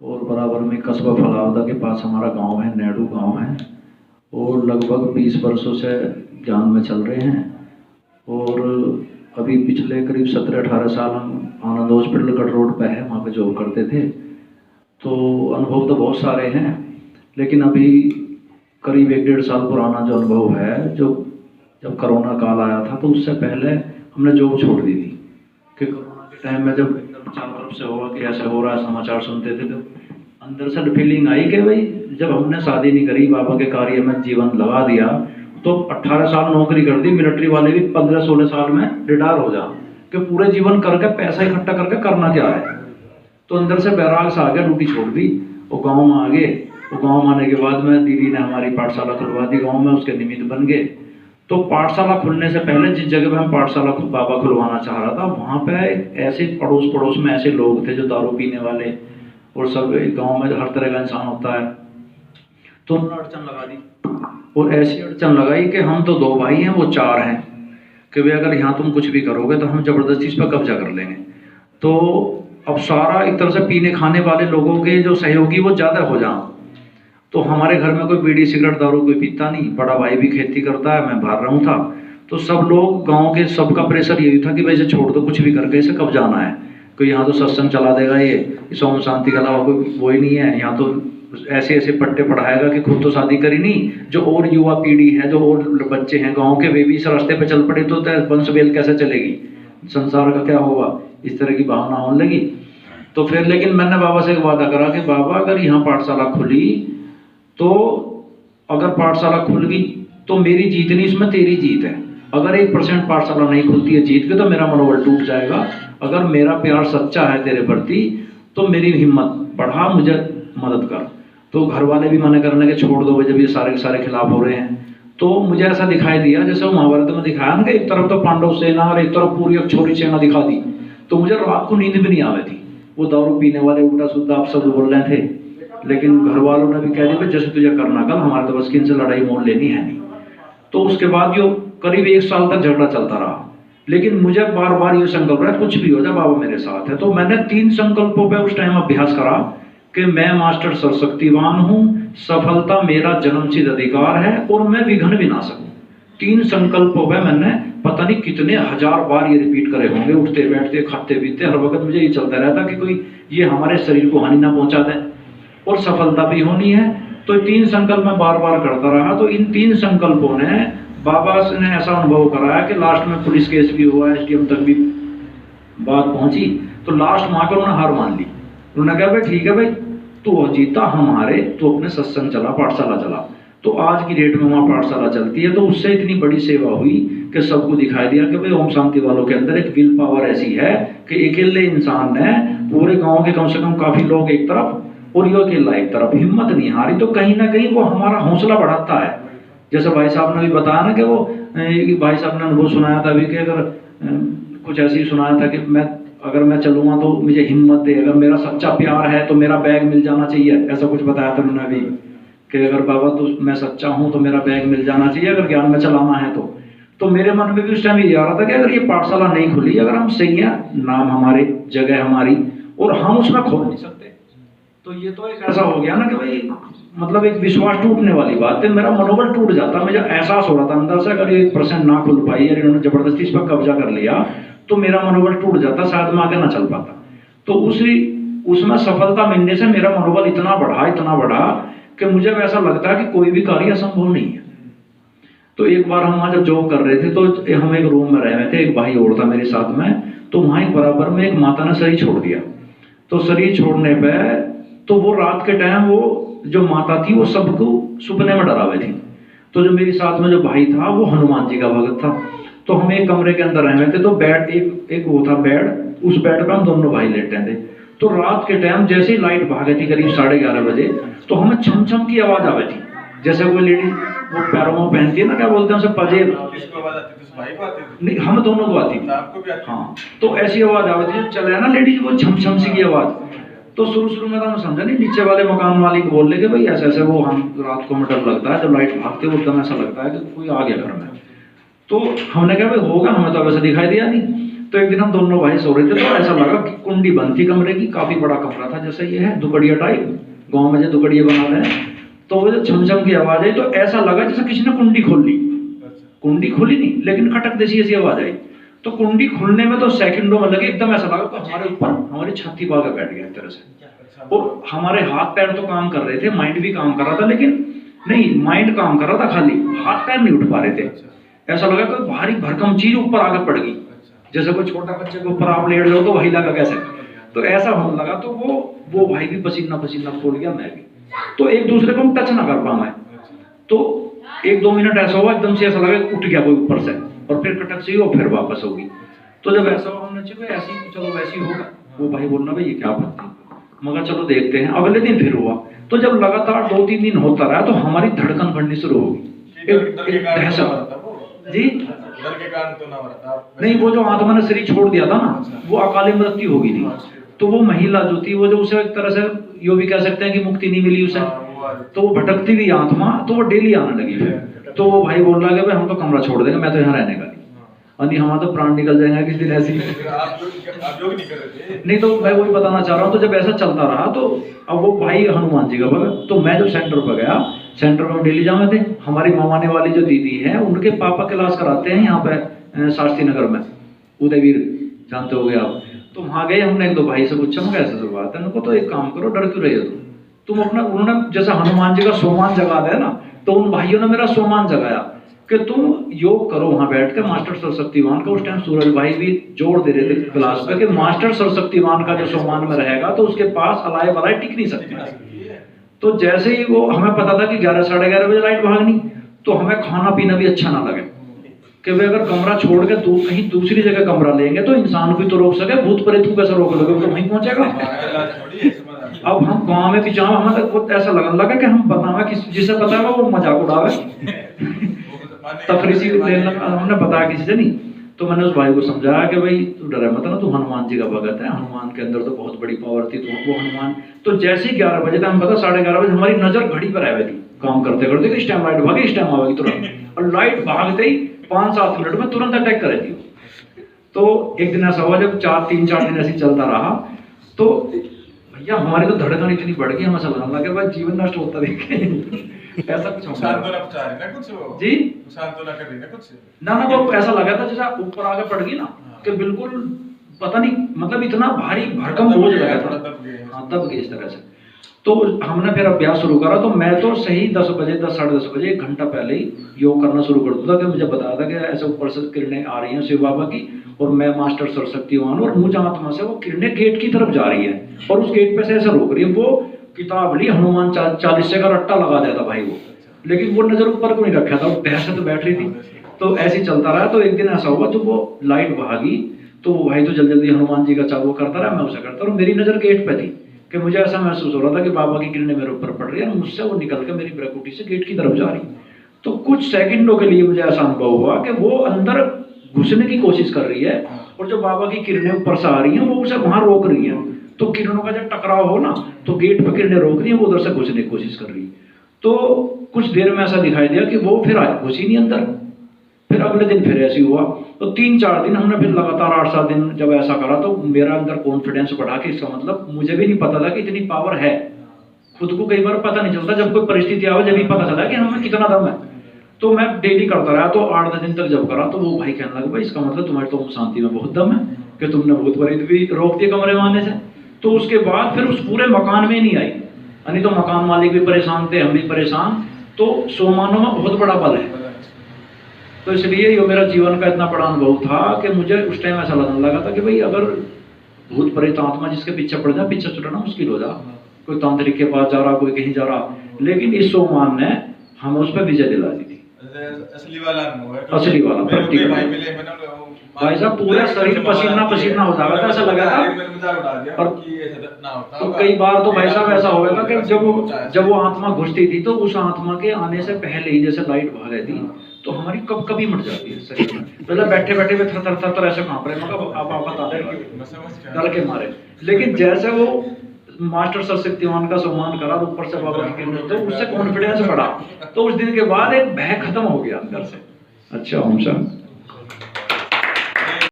और बराबर में कस्बा फलावदा के पास हमारा गांव है, नेडू गांव है, और लगभग 20 वर्षों से जान में चल रहे हैं। और अभी पिछले करीब 17-18 साल हम आनंद हॉस्पिटल कट रोड पे है, वहाँ पे जॉब करते थे। तो अनुभव तो बहुत सारे हैं, लेकिन अभी करीब 1-1.5 साल पुराना जो अनुभव है, जो जब कोरोना काल आया था तो उससे पहले हमने जॉब छोड़ दी थी। कि कोरोना के टाइम में जब एकदम चारों तरफ से हुआ कि ऐसे हो रहा है, समाचार सुनते थे, तो अंदर से फीलिंग आई कि भाई जब हमने शादी नहीं करी, बाबा के कार्य में जीवन लगा दिया, तो 18 साल नौकरी कर दी, मिलिट्री वाले भी 15-16 साल में रिटायर हो जा, कि पूरे जीवन करके पैसा इकट्ठा करके करना क्या है। तो अंदर से बैराग सा आ गया, ड्यूटी छोड़ दी, वो गाँव में आ गए। वो गाँव में आने के बाद में दीदी ने हमारी पाठशाला खुलवा दी गाँव में, उसके निमित्त बन गए। तो पाठशाला खुलने से पहले जिस जगह पे हम पाठशाला बाबा खुलवाना चाह रहा था, वहाँ पे ऐसे पड़ोस पड़ोस में ऐसे लोग थे जो दारू पीने वाले, और सब गांव में हर तरह का इंसान होता है। तो उन्होंने अड़चन लगा दी, और ऐसी अड़चन लगाई कि हम तो 2 भाई हैं, वो 4 हैं, कि भाई अगर यहाँ तुम कुछ भी करोगे तो हम जबरदस्ती इस पर कब्जा कर लेंगे। तो अब सारा एक तरह से पीने खाने वाले लोगों के जो सहयोगी वो ज़्यादा हो जाए। तो हमारे घर में कोई बीड़ी सिगरेट दारू कोई पीता नहीं, बड़ा भाई भी खेती करता है, मैं बाहर रहूँ था। तो सब लोग गांव के सबका प्रेशर यही था कि भाई इसे छोड़ दो, कुछ भी करके इसे कब जाना है, कोई यहाँ तो सत्संग चला देगा, ये सोम शांति के अलावा कोई वो ही नहीं है, यहाँ तो ऐसे ऐसे पट्टे पढ़ाएगा कि खुद तो शादी करी नहीं, जो और युवा पीढ़ी है, जो और बच्चे हैं गाँव के, वे भी इस रास्ते पर चल पड़े तो वंश बेल कैसे चलेगी, संसार का क्या होगा, इस तरह की भावना होने लगी। तो फिर लेकिन मैंने बाबा से एक वादा करा कि बाबा अगर यहाँ पाठशाला खुली, तो अगर पाठशाला खुल गई तो मेरी जीत नहीं, इसमें तेरी जीत है। अगर 1% पाठशाला नहीं खुलती है जीत के, तो मेरा मनोबल टूट जाएगा। अगर मेरा प्यार सच्चा है तेरे प्रति, तो मेरी हिम्मत बढ़ा, मुझे मदद कर। तो घर वाले भी मना करने के छोड़ दो, जब ये सारे के सारे खिलाफ हो रहे हैं। तो मुझे ऐसा दिखाई दिया जैसे वो महाभारत में दिखाया ना, कि एक तरफ तो पांडव सेना और एक तरफ पूरी अक्षौरी सेना दिखा दी। तो मुझे रात को नींद भी नहीं आ रही थी। वो दारू पीने वाले उल्टा सुद्धा आप सब बोल रहे थे, लेकिन घर वालों ने भी कह दिया जैसे तुझे करना कर, हमारे तो बस इनसे लड़ाई मोल लेनी है नहीं। तो उसके बाद जो करीब 1 साल तक झगड़ा चलता रहा, लेकिन मुझे बार बार ये संकल्प रहा कुछ भी हो जाए बाबा मेरे साथ है। तो मैंने 3 संकल्पों पे उस टाइम अभ्यास करा कि मैं मास्टर सर्वशक्तिवान हूँ, सफलता मेरा जन्मसिद्ध अधिकार है, और मैं विघ्न विनाशक हूँ। 3 संकल्पों पे मैंने पता नहीं कितने हजार बार ये रिपीट करे होंगे, उठते बैठते खाते पीते हर वक्त मुझे ये चलता रहता कि कोई ये हमारे शरीर को हानि ना पहुंचा दे, और सफलता भी होनी है। तो 3 संकल्प मैं बार बार करता रहा। तो इन 3 संकल्पों ने बाबा ने ऐसा अनुभव कराया कि लास्ट में पुलिस केस भी हुआ, एसडीएम तक भी बात पहुंची। तो लास्ट में आकर उन्होंने हार मान ली। उन्होंने कहा भाई ठीक है भाई, तू जीता हम हारे, तू अपने सत्संग चला, पाठशाला चला। तो आज की डेट में वहाँ पाठशाला चलती है। तो उससे इतनी बड़ी सेवा हुई कि सबको दिखाई दिया कि भाई ओम शांति वालों के अंदर एक विल पावर ऐसी है कि अकेले इंसान ने पूरे गाँव के कम से कम काफी लोग एक तरफ और यो अकेला एक तरफ, हिम्मत नहीं हारी। तो कहीं ना कहीं वो हमारा हौसला बढ़ाता है। जैसे भाई साहब ने भी बताया ना कि वो भाई साहब ने अनुभव सुनाया था अभी कि अगर कुछ ऐसे ही सुनाया था कि अगर मैं चलूंगा तो मुझे हिम्मत दे, अगर मेरा सच्चा प्यार है तो मेरा बैग मिल जाना चाहिए, ऐसा कुछ बताया था उन्होंने भी कि अगर बाबा तो मैं सच्चा हूँ तो मेरा बैग मिल जाना चाहिए, अगर ज्ञान में चलाना है तो मेरे मन में भी उस टाइम ये आ रहा था कि अगर ये पाठशाला नहीं खुली, अगर हम सही है, नाम हमारे, जगह हमारी, और हम उसमें खो नहीं सकते, तो ये तो एक ऐसा हो गया ना कि भाई मतलब एक विश्वास टूटने वाली बात है। मेरा मनोबल टूट जाता, मुझे एहसास हो रहा था अंदर से अगर ये 1% ना खुल पाई या इन्होंने जबरदस्ती इस पर कब्जा कर लिया तो मेरा मनोबल टूट जाता, शायद मैं आगे ना चल पाता। तो उसमें सफलता मिलने से मेरा मनोबल इतना बढ़ा कि मुझे वैसा लगता है कि कोई भी कार्य असंभव नहीं है। तो एक बार हम वहाँ जब जॉब कर रहे थे तो हम एक रूम में रह रहे थे, एक भाई और था मेरे साथ में। तो वहाँ एक बराबर में एक माता ने शरीर छोड़ दिया। तो शरीर छोड़ने पर तो वो रात के टाइम वो जो माता थी वो सबको सुपने में डरावे थी। तो जो मेरे साथ में जो भाई था वो हनुमान जी का भगत था। तो हम एक कमरे के अंदर रह रहे थे। तो बेड एक वो था बेड, उस बेड पर हम दोनों भाई लेटे थे। तो रात के टाइम जैसे ही लाइट भागी थी करीब 11:30 बजे, तो हमें छम छम की आवाज आ रही थी, जैसे कोई लेडी वो पैरों में पहनती है ना, क्या बोलते हैं उसे, पजेब। नहीं, हम दोनों को आती थी। हाँ, तो ऐसी आवाज आ रही थी, चले ना लेडीज वो छम छम सी की आवाज। तो शुरू में तो हम समझा नहीं, नीचे वाले मकान मालिक बोल रहे कि भाई ऐसे ऐसे वो हम रात को हमें डर लगता है, जब लाइट भागती है एकदम ऐसा लगता है कि कोई आ गया घर में। तो हमने कहा भाई होगा, हमें तो वैसे दिखाई दिया नहीं। तो एक दिन हम दोनों भाई सो रहे थे, तो ऐसा लगा कि कुंडी बंद थी कमरे की, काफी बड़ा कमरा था, जैसे ये है दुपड़िया टाइप, गाँव में जो दुपड़िया बना रहे हैं। तो वो जो छमछम की आवाज आई, तो ऐसा लगा जैसे किसी ने कुंडी खोल ली। कुंडी खोली नहीं, लेकिन खटक जैसी ऐसी आवाज आई। तो कुंडी खुलने में तो सेकंडों में लगे, एकदम ऐसा लगा तो हमारे ऊपर हमारी छाती बागा बैठ गया एक तरह से। और हमारे हाथ पैर तो काम कर रहे थे, माइंड भी काम कर रहा था, लेकिन नहीं, माइंड काम कर रहा था खाली, हाथ पैर नहीं उठ पा रहे थे। ऐसा लगा कोई भारी भरकम चीज ऊपर आगे पड़ गई, जैसे कोई छोटा बच्चे के ऊपर आप लेट जाओ तो वही लगा कैसे, तो ऐसा होने लगा। तो वो भाई भी पसीना पसीना फूल गया, मैं भी। तो एक दूसरे को हम टच ना कर पाए। तो 1-2 मिनट ऐसा हुआ, एकदम से ऐसा लगा उठ गया कोई ऊपर से, और फिर कटक से ही और फिर वापस होगी। तो जब ऐसा हुआ, हमने चलो ऐसे ही, चलो वैसे ही होगा। वो भाई बोलना भाई ये क्या बात है, मगर चलो देखते हैं। अगले दिन फिर हुआ। तो जब लगातार 2-3 दिन होता रहा, तो हमारी धड़कन बढ़नी शुरू होगी, दहशत जी। डर के कारण तो ना मरता नहीं, वो जो आत्मा ने शरीर छोड़ दिया था ना, वो अकाले मृत्यु होगी थी। तो वो महिला जो थी, वो जो उसे एक तरह से यो भी कह सकते हैं कि मुक्ति नहीं मिली उसे, तो वो भटकती हुई आत्मा, तो वो डेली आने लगी फिर। तो वो भाई बोल रहा है कि भाई हम तो कमरा छोड़ देंगे, मैं तो यहाँ रहने का नहीं, अभी हमारा तो प्राण निकल जाएगा किस दिन ऐसी। आप योग नहीं कर रहे थे? नहीं, तो मैं वही बताना चाह रहा हूँ। तो जब ऐसा चलता रहा, तो अब वो भाई हनुमान जी का भगत, तो मैं जब सेंटर पर गया, सेंटर में डेली जाते थे, हमारी मामाने वाली जो दीदी है, उनके पापा क्लास कराते हैं यहाँ पे शास्त्री नगर में, उदयवीर, जानते हो आप। तो वहाँ गए, हमने 1-2 भाई से पूछा, मैं ऐसा सब बात है, उनको तो एक काम करो, डर क्यों रहे हो तुम अपना, उन्होंने जैसे हनुमान जी का सोमान जगा दिया ना, तो उन भाइयों ने मेरा सोमान जगाया कि तुम योग करो वहां बैठ के मास्टर सरस्वतीवान का। उस टाइम सूरज भाई भी जोड़ दे रहे थे क्लास पे कि मास्टर सरस्वतीवान का जो सोमान में रहेगा, तो उसके पास अलाय बलाय टिक नहीं सकती। तो जैसे ही वो, हमें पता था कि 11-11:30 बजे लाइट भागनी, तो हमें खाना पीना भी अच्छा ना लगे कि वे अगर कमरा छोड़ के कहीं दूसरी जगह कमरा लेंगे तो इंसान को तो रोक सके, भूत प्रेत को कैसे रोक लगे, तो वहीं पहुंचेगा। अब हम गाँव में भी जाओ, हमें तो ऐसा लगने लगा कि हम बतावा, जिसे पता है वो मजाक उड़ावे तफरीसी लेना, हमने बताया किसी से नहीं। तो मैंने उस भाई को समझाया कि भाई तू डरे मत ना, तू हनुमान जी का भगत है, हनुमान के अंदर तो बहुत बड़ी पावर थी, तो वो हनुमान। तो जैसे ही 11 बजे था, हम पता 11:30 बजे हमारी नजर घड़ी पर आवे थी, काम करते करते, इस टाइम लाइट भागे, इस टाइम आवेगी तुरंत, और लाइट भागते ही 5-7 मिनट में तुरंत अटैक करे थी। तो एक दिन ऐसा हुआ, जब 3-4 दिन ऐसे चलता रहा, तो भैया हमारी तो धड़कन इतनी बढ़ गई, हमें समझ लगा कि भाई जीवन नष्ट होता देखे ऐसा कुछ सांत्वना पहुंचा रही ना कुछ वो जी, सांत्वना कर रही ना कुछ ना वो ऐसा लगा था जैसे ऊपर आगे पड़ गई ना, कि बिल्कुल पता नहीं, मतलब इतना भारी भरकम बोझ लगा था, तब गई इस तरह से। तो हमने फिर अभ्यास शुरू करा। तो मैं तो सही 10 बजे 10-10:30 बजे 1 घंटा पहले ही योग करना शुरू कर दूंगा, कि मुझे बताया था कि ऐसे ऊपर से किरणें आ रही हैं शिव बाबा की, और मैं मास्टर सरस्वतीवान, और मुझ आत्मा से वो किरणें गेट की तरफ जा रही है, और उस गेट पे से ऐसे रोक रही है। वो किताब ली, हनुमान 40 का रट्टा लगा दिया था भाई वो, लेकिन वो नजर ऊपर को नहीं रखा था, वो दहशत बैठ रही थी। तो ऐसे ही चलता रहा। तो एक दिन ऐसा हुआ, जब वो लाइट भागी, तो वो भाई तो जल्दी जल्दी हनुमान जी का चालू करता रहा, मैं उसे करता रहा। मेरी नजर गेट पे थी, कि मुझे ऐसा महसूस हो रहा था कि बाबा की किरणें मेरे ऊपर पड़ रही है, मुझसे वो निकल के मेरी ब्रैकुटी से गेट की तरफ जा रही। तो कुछ सेकंडों के लिए मुझे ऐसा अनुभव हुआ कि वो अंदर घुसने की कोशिश कर रही है, और जो बाबा की किरणें ऊपर से आ रही हैं, वो उसे वहां रोक रही है। तो किरणों का जब टकराव हो ना, तो गेट पर किरणें रोक रही है, वो उधर से घुसने की कोशिश कर रही है। तो कुछ देर में ऐसा दिखाई दिया कि वो फिर घुसी नहीं अंदर। फिर अगले दिन फिर ऐसे हुआ। तो 3-4 दिन हमने फिर लगातार 8-7 दिन जब ऐसा करा, तो मेरा अंदर कॉन्फिडेंस बढ़ा के, इसका मतलब मुझे भी नहीं पता था कि इतनी पावर है, खुद को कई बार पता नहीं चलता, जब कोई परिस्थिति आवे जब भी पता चला कि हमें कितना दम है। तो मैं डेली करता रहा। तो 8-10 दिन तक जब करा, तो वो भाई कहने लगा, भाई इसका मतलब तुम्हारे तो शांति में बहुत दम है, कि तुमने भूत प्रेत भी रोक दिया कमरे में आने से। तो उसके बाद फिर उस पूरे मकान में नहीं आई, यानी तो मकान मालिक भी परेशान थे, हम भी परेशान। तो सोमानों में बहुत बड़ा बल है। तो इसलिए ये मेरा जीवन का इतना बड़ा अनुभव था कि मुझे उस टाइम ऐसा लगने लगा था कि भाई अगर भूत प्रेत आत्मा जिसके पीछे पड़ जाए, पीछे छुड़ाना मुश्किल हो जाए। कोई तांत्रिक के पास जा रहा, कोई कहीं जा रहा, लेकिन इस सोमान ने हमें उस पर विजय दिला दी थी। असली वाला अनुभव है, असली वाला प्रैक्टिकल। भाई साहब पूरा शरीर पसीना पसीना हो जाता था, ऐसा लगा था। और तो कई बार तो भाई साहब ऐसा होगा कि जब वो आत्मा घुसती थी, तो उस आत्मा के आने से पहले ही जैसे लाइट भाग थी, तो हमारी कब कभी मट जाती है शरीर में। मतलब बैठे बैठे में थर थर थर ऐसे कांप रहे, मतलब आप बता दें डर के मारे। लेकिन जैसे वो मास्टर सरस्वतीवान का सम्मान करा, ऊपर से बाबा की किरणें, तो उससे कॉन्फिडेंस बढ़ा। तो उस दिन के बाद एक भय खत्म हो गया अंदर से। अच्छा ओम शांति।